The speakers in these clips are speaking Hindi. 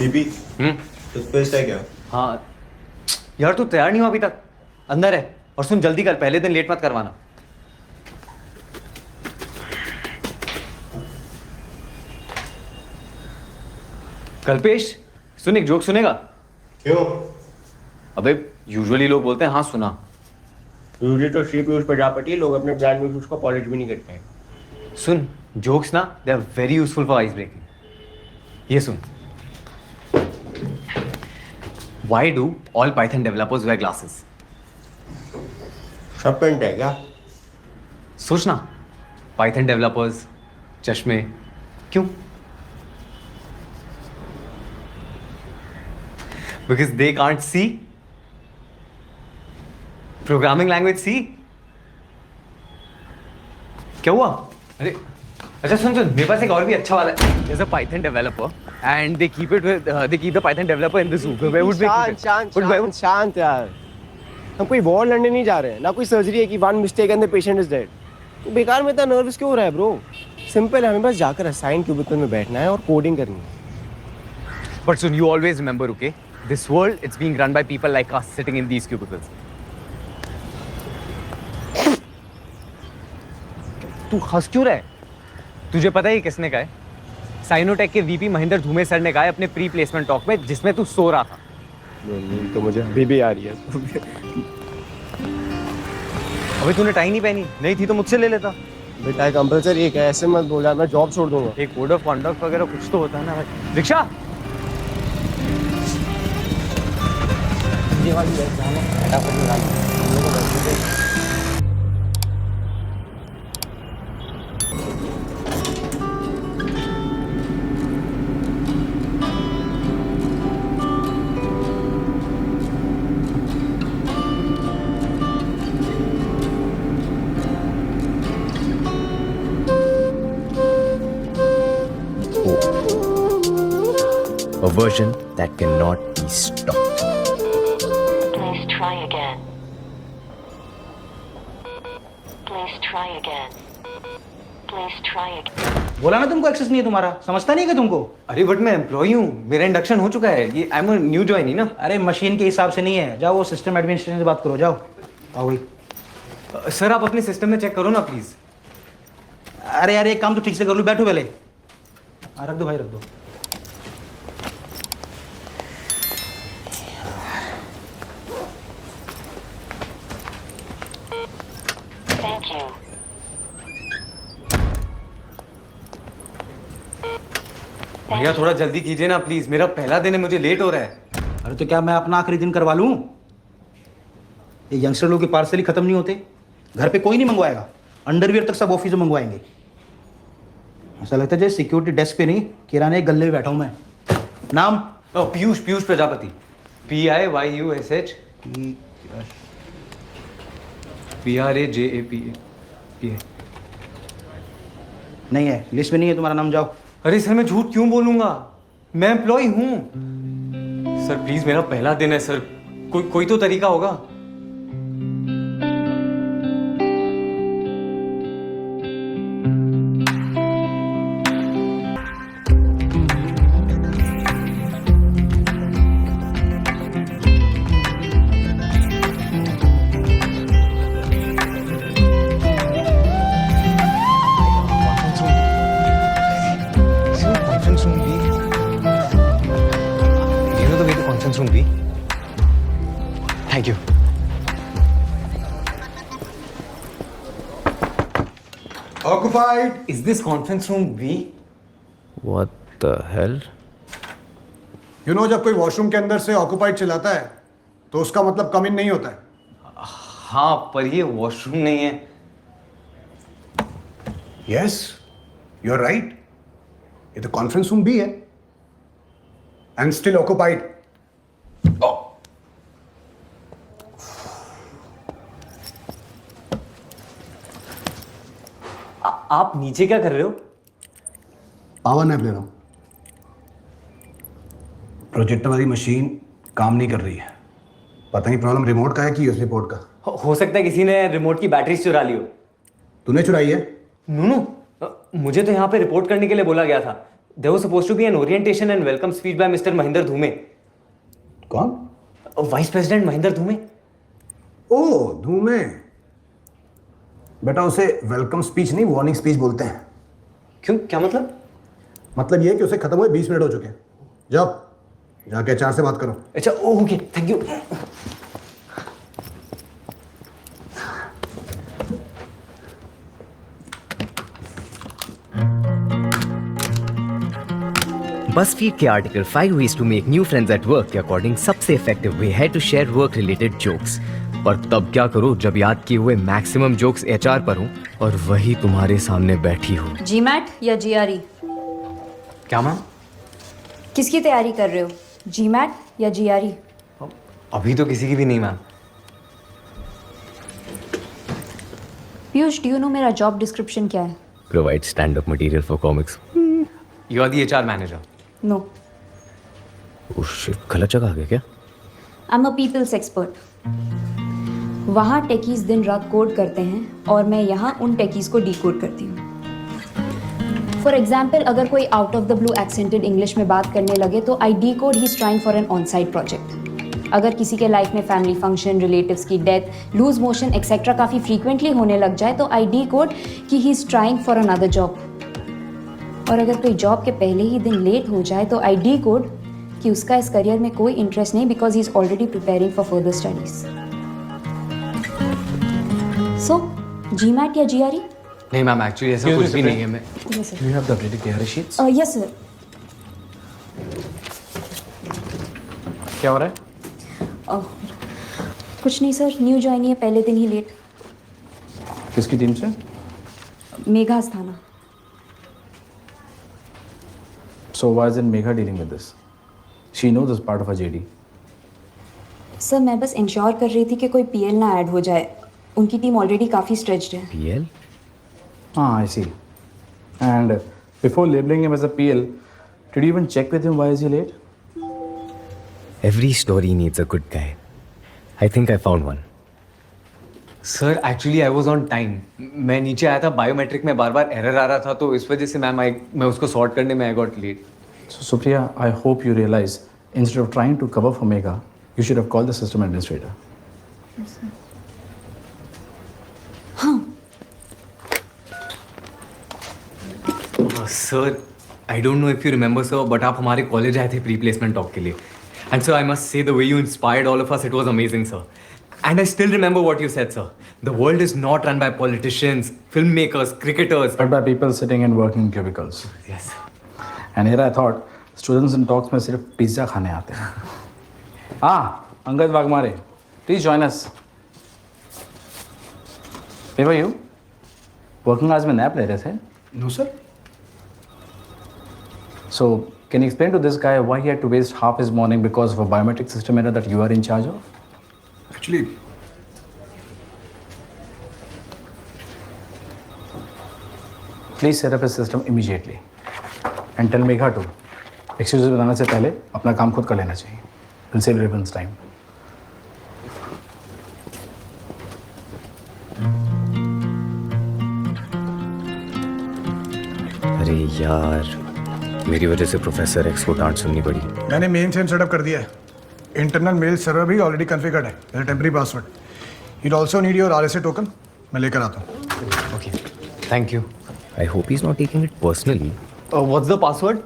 बीबी टूथपेस्ट है क्या? हाँ यार तू तैयार नहीं हुआ अभी तक? अंदर है। और सुन जल्दी कर, पहले दिन लेट मत करवाना। कल्पेश सुन, एक जोक सुनेगा? क्यों? अबे यूजुअली लोग बोलते हैं हाँ सुना। यूजली तो श्री पीयूष प्रजापति लोग अपने ब्रांड में उसको पॉलिश भी नहीं करते हैं। सुन जोक्स ना, they are very useful for ice breaking. ये सुन, why do all Python developers wear glasses? सब पेंट है क्या? सोच ना, पाइथन डेवलपर्स चश्मे क्यों? Because they can't see. Programming language C. क्या हुआ? अरे अच्छा सुन सुन, मेरे पास एक और भी अच्छा वाला है। There's a Python developer and they keep the Python developer in the zoo. Where would they keep it? शांत यार, हम कोई वॉर लड़ने नहीं जा रहे हैं, ना कोई सर्जरी है कि one mistake and the patient is dead. तो बेकार में इतना नर्वस क्यों हो रहा है ब्रो? सिंपल है, हमें बस जाकर असाइन क्यूबिकल में बैठना है और कोडिंग करनी है। But soon you always remember, okay? This world, it's being run by people like us sitting in these cubicles. तू हंस क्यों रहा है? तुझे पता है ये किसने कहा है? साइनोटेक के वीपी महेंद्र धूमे सर ने कहा है अपने प्री प्लेसमेंट टॉक में, जिसमें तू सो रहा था। तो मुझे अभी भी आ रही है। अबे तूने टाई नहीं पहनी, नहीं थी तो मुझसे ले लेता। बेटा कंपल्सरी एक है, ऐसे मत बोल यार, मैं जॉब छोड़ दूंगा। एक कोड ऑफ कॉन्डक्ट वगैरह कुछ तो होता है ना भाई। रिक्शा ये वाली फटाफट निकाल। A version that cannot be stopped. Please try again. Please try again. Please try again. बोला ना तुमको एक्सेस नहीं है तुम्हारा, समझता नहीं है तुमको? अरे बट मैं एम्प्लॉई हूँ, मेरा इंडक्शन हो चुका है। ये आई एम न्यू ज्वाइनी ना। अरे मशीन के हिसाब से नहीं है, जाओ वो सिस्टम एडमिनिस्ट्रेशन से बात करो, जाओ। आओ भाई। सर आप अपने सिस्टम में चेक करो ना प्लीज। अरे यार एक काम तो ठीक से कर लो, बैठो पहले। रख दो भाई, रख दो। Thank you. भैया थोड़ा जल्दी कीजिए ना प्लीज, मेरा पहला दिन है, मुझे लेट हो रहा है। अरे तो क्या मैं अपना आखिरी दिन करवा लूं? ये यंगस्टर लोग के पार्सल ही खत्म नहीं होते, घर पे कोई नहीं मंगवाएगा। अंडरवियर तक सब ऑफिस में मंगवाएंगे। ऐसा लगता है जैसे सिक्योरिटी डेस्क पे नहीं, किराने एक गल्ले में बैठा हूं मैं। नाम? पीयूष, पीयूष प्रजापति। PIYUSH PRAJAPA। नहीं है, लिस्ट में नहीं है तुम्हारा नाम, जाओ। अरे सर मैं झूठ क्यों बोलूंगा, मैं एम्प्लॉय हूँ। सर प्लीज मेरा पहला दिन है सर, कोई तो तरीका होगा। Thank you. Occupied. Is this conference room B? What the hell? You know, जब कोई वॉशरूम के अंदर से ऑक्यूपाइड चिल्लाता है तो उसका मतलब कम इन नहीं होता है। हाँ पर ये वॉशरूम नहीं है। यस, यू आर राइट, ये तो कॉन्फ्रेंस रूम भी है एंड स्टिल ऑक्यूपाइड। आप नीचे क्या कर रहे हो? पावर नैप ले रहा हूं। प्रोजेक्टर वाली मशीन काम नहीं कर रही है, पता नहीं प्रॉब्लम रिमोट का है कि यूएसबी पोर्ट का। हो सकता है किसी ने रिमोट की बैटरी चुरा ली हो। तूने चुराई है? नूनू, मुझे तो यहाँ पे रिपोर्ट करने के लिए बोला गया था। There was supposed to be an orientation and welcome speech by Mr. Mahinder Dhume. कौन? Vice President Mahinder Dhume. ओ धूमे। बेटा उसे वेलकम स्पीच नहीं वार्निंग स्पीच बोलते हैं। क्यों, क्या मतलब? मतलब ये है कि उसे खत्म हुए 20 मिनट हो चुके हैं। जाओ जाके HR से बात करो। अच्छा, ओके, थैंक यू। BuzzFeed के article 5 ways to make new friends at work के अकॉर्डिंग सबसे इफेक्टिव वे है to share work related jokes. पर तब क्या करो जब याद किए हुए मैक्सिमम जोक्स HR पर हो और वही तुम्हारे सामने बैठी हो। जीमैट या GRE? क्या मैम? किसकी तैयारी कर रहे हो, जीमैट या GRE? अभी तो किसी की भी नहीं ma'am. Piyush, do you know मेरा जॉब डिस्क्रिप्शन क्या है? Provide stand up material for comics. You are the HR manager. No, oh shit, गलत जगह आ गया क्या? I am a people's expert. वहाँ टेकीज दिन रात कोड करते हैं और मैं यहाँ उन टेकीज को डीकोड करती हूँ। फॉर एग्जाम्पल, अगर कोई out of the blue accented English में बात करने लगे तो I decode he is trying for an on site project. अगर किसी के लाइफ में फैमिली फंक्शन, रिलेटिव्स की डेथ, लूज मोशन एक्सेट्रा काफ़ी फ्रीक्वेंटली होने लग जाए तो आई डीकोड कि he is trying for another job. और अगर कोई जॉब के पहले ही दिन लेट हो जाए तो आई डीकोड कि उसका इस करियर में कोई इंटरेस्ट नहीं because he is already preparing for further studies. So GMAT या GRE? नहीं मैम, एक्चुअली ऐसा कुछ भी नहीं है। मैं yes sir. Do you have the updated KRA sheets? Yes sir. क्या हो रहा है? कुछ नहीं सर, न्यू ज्वाइन है, पहले दिन ही लेट। किसकी टीम से? मेघास थाना। So why isn't Megha dealing with this? She knows this part of her JD. Sir मैं बस इंश्योर कर रही थी कि कोई PL ना ऐड हो जाए। उनकी टीम ऑलरेडी काफ़ी स्ट्रेच्ड है। PL? I see. And before labeling him as a PL, did you even check with him why is he late? Every story needs a good guy. I think I found one. Sir actually I was on time. मैं नीचे आया था, बायोमेट्रिक में बार बार एरर आ रहा था तो इस वजह से मैम मैं उसको सॉर्ट करने में I got late. So Supriya, I hope you realize instead of trying to cover for Megha, you should have called the system administrator. Sir I don't know if you remember sir, but आप हमारे कॉलेज आए थे प्री प्लेसमेंट टॉक के लिए। And sir I must say the way you inspired all of us, it was amazing sir. And I still remember what you said, sir. The world is not run by politicians, filmmakers, cricketers. But by people sitting and working in cubicles. Yes. And here I thought, students in talks में सिर्फ पिज्जा खाने आते हैं। Angad Waghmare, please join us. Where were you? Working hours में नैप ले रहे थे? No sir. So, can you explain to this guy why he had to waste half his morning because of a biometric system error that you are in charge of? Actually, Please set up a system immediately. And tell Megha to. Excuses बताने से पहले अपना काम खुद कर लेना चाहिए. Will save everyone's time. अरे यार, मेरी वजह से प्रोफेसर एक्स को डांट सुननी पड़ी। मैंने मेन फ्रेम सेटअप कर दिया है। इंटरनल मेल सर्वर भी ऑलरेडी कॉन्फ़िगर्ड है। मेरा temporary password. You'd also need your RSA token. मैं लेकर आता हूँ। Okay. Thank you. I hope he's not taking it personally. What's the password?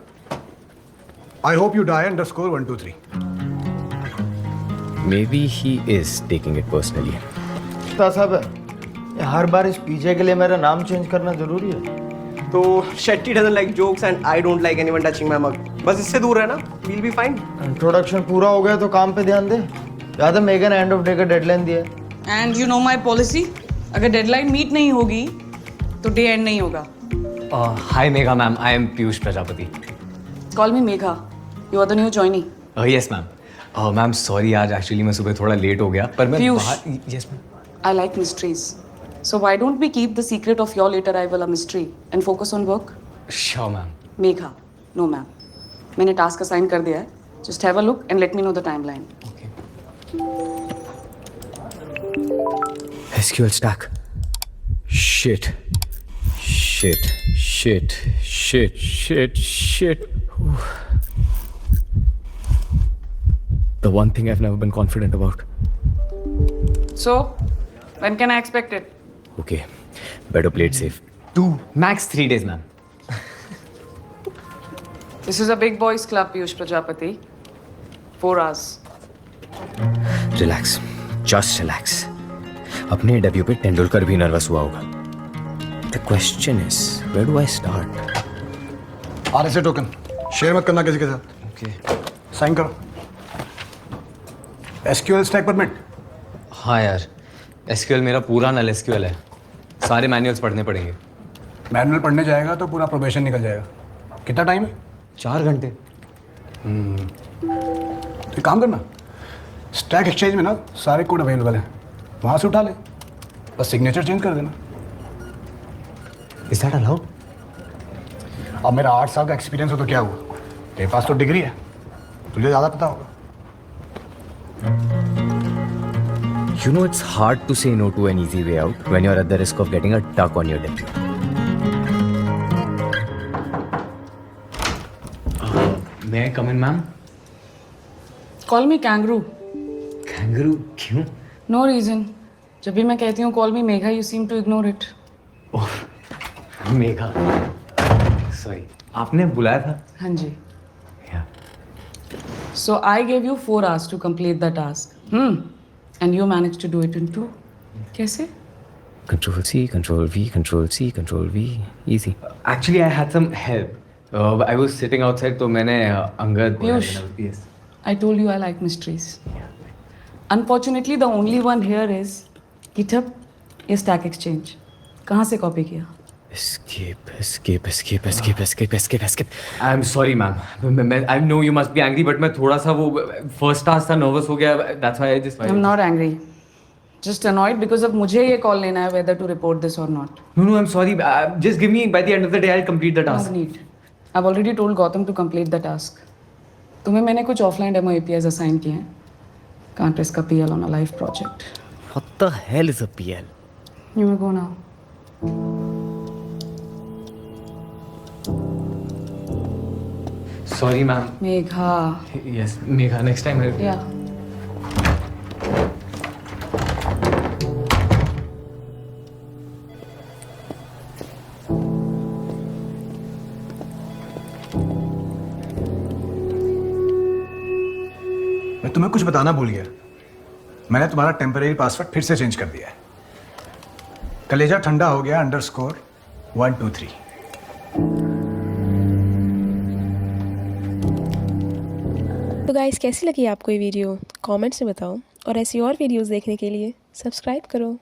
I hope you die _123. Maybe he is taking it personally. साहब, हर बार इस PJ के लिए मेरा नाम चेंज करना जरूरी है? तो Shetty doesn't like jokes and I don't like anyone touching my mug. बस इससे दूर रहना, वील बी फाइन। इंट्रोडक्शन पूरा हो गया तो काम पे ध्यान दे। याद है मेघा ने एंड ऑफ डे का डेडलाइन दिया है। And you know my policy, अगर डेडलाइन मीट नहीं होगी तो डे एंड नहीं होगा। Hi Megha ma'am, I am Piyush Prajapati. Call me Megha, you are the new joinee. Yes ma'am. Ma'am sorry, आज एक्चुअली मैं सुबह थोड़ा लेट हो गया पर मैं Piyush. Yes ma'am. I like mysteries. So why don't we keep the secret of your late arrival a mystery and focus on work? Sure ma'am. Megha, no ma'am. मैंने टास्क असाइन कर दिया है। Just have a look and let me know the timeline. Okay. SQL stack. Shit. Shit, shit, shit, shit, shit. The one thing I've never been confident about. So, when can I expect it? Okay, better play it safe. 2, max 3 days, ma'am. This is a big boys club, Piyush Prajapati. 4 hours. Relax, just relax. अपने डेब्यू पे तेंदुलकर भी नर्वस हुआ होगा. The question is, where do I start? RSA token share मत करना किसी के साथ. Okay. साइन करो. SQL stack permit. हाँ यार, SQL मेरा पूरा नल SQL है. सारे मैनुअल्स पढ़ने पड़ेंगे. मैनुअल पढ़ने जाएगा तो पूरा प्रोबेशन निकल जाएगा. कितना टाइम है? 4 घंटे. तो एक काम करना, स्टैक एक्सचेंज में ना सारे कोड अवेलेबल हैं, वहाँ से उठा ले, बस सिग्नेचर चेंज कर देना. Is that allowed? अब मेरा 8 साल का एक्सपीरियंस हो तो क्या हुआ, तेरे पास तो डिग्री है, तुझे ज़्यादा पता होगा. You know it's hard to say no to an easy way out when you're at the risk of getting a duck on your debut. May I come in, ma'am? Call me kangaroo. Kangaroo? क्यों? No reason. जब भी मैं कहती हूँ call me Megha, you seem to ignore it. Oh, Megha. Sorry. आपने बुलाया था? हाँ जी. Yeah. So I gave you 4 hours to complete the task. And you managed to do it in 2. कैसे? Control C, Control V, Control C, Control V. Easy. Actually, I had some help. I was sitting outside, तो मैंने Angad. Piyush. Yes. I told you I like mysteries. Unfortunately, the only one here is GitHub या Stack Exchange. कहाँ से कॉपी किया? Escape, escape, escape, escape, escape, escape, escape. I'm sorry, ma'am. I know you must be angry, but मैं थोड़ा सा वो first task था nervous हो गया. That's why I just. I'm not angry. Just annoyed because अब मुझे ये call लेना है whether to report this or not. No, I'm sorry. Just give me by the end of the day. I'll complete the task. No need. I've already told Gautam to complete the task. तुम्हें मैंने कुछ offline demo APIs assign किए हैं. Can't risk a PL on a live project. What the hell is a PL? You may go now. Sorry, ma'am. Megha. Yes, Megha. Next time I'll. Yeah. मैं तुम्हें कुछ बताना भूल गया, मैंने तुम्हारा टेम्परेरी पासवर्ड फिर से चेंज कर दिया है. कलेजा ठंडा हो गया _123. तो गाइस कैसी लगी आपको ये वीडियो कमेंट्स में बताओ और ऐसी और वीडियोस देखने के लिए सब्सक्राइब करो.